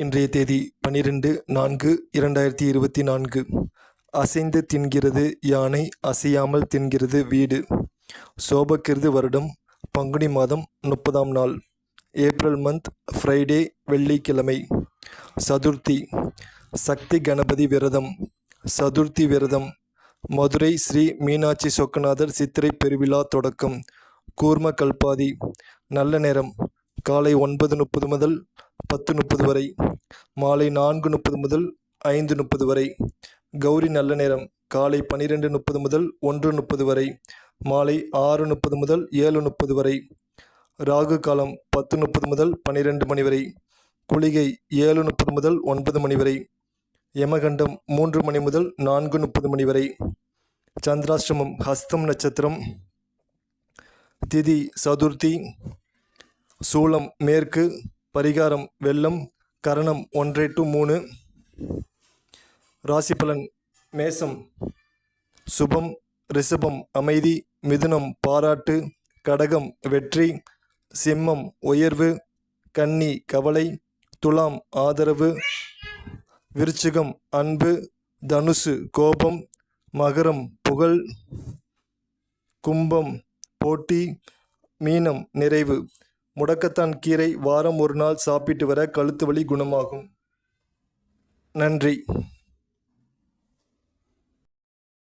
இன்றைய தேதி 12/4/2024. அசைந்து தின்கிறது யானை, அசையாமல் தின்கிறது வீடு. சோபகிருது வருடம் பங்குனி மாதம் 30ஆம் நாள், ஏப்ரல் மந்த், ஃப்ரைடே, வெள்ளிக்கிழமை. சதுர்த்தி, சக்தி கணபதி விரதம். சதுர்த்தி விரதம். மதுரை ஸ்ரீ மீனாட்சி சொக்கநாதர் சித்திரை பெருவிழா தொடக்கம். கூர்ம கல்பாதி. நல்ல நேரம் காலை 9:30 முதல் 10:30 வரை, மாலை 4:30 முதல் 5:30 வரை. கௌரி நல்ல நேரம் காலை 12:30 முதல் 1:30 வரை, மாலை 6:30 முதல் 7:30 வரை. ராகு காலம் 10:30 முதல் 12 மணி வரை. குளிகை 7:30 முதல் 9 மணி வரை. யமகண்டம் 3 மணி முதல் 4:30 மணி வரை. சந்திராஷ்டமம் ஹஸ்தம் நட்சத்திரம். திதி சதுர்த்தி. சூலம் மேற்கு. பரிகாரம் வெள்ளம். கரணம் 1 to 3. ராசிபலன் மேசம் சுபம், ரிஷபம் அமைதி, மிதுனம் பாராட்டு, கடகம் வெற்றி, சிம்மம் உயர்வு, கன்னி கவலை, துலாம் ஆதரவு, விருச்சிகம் அன்பு, தனுசு கோபம், மகரம் புகழ், கும்பம் போட்டி, மீனம் நிறைவு. முடக்கத்தான் கீரை வாரம் ஒரு நாள் சாப்பிட்டு வர கழுத்து வலி குணமாகும். நன்றி.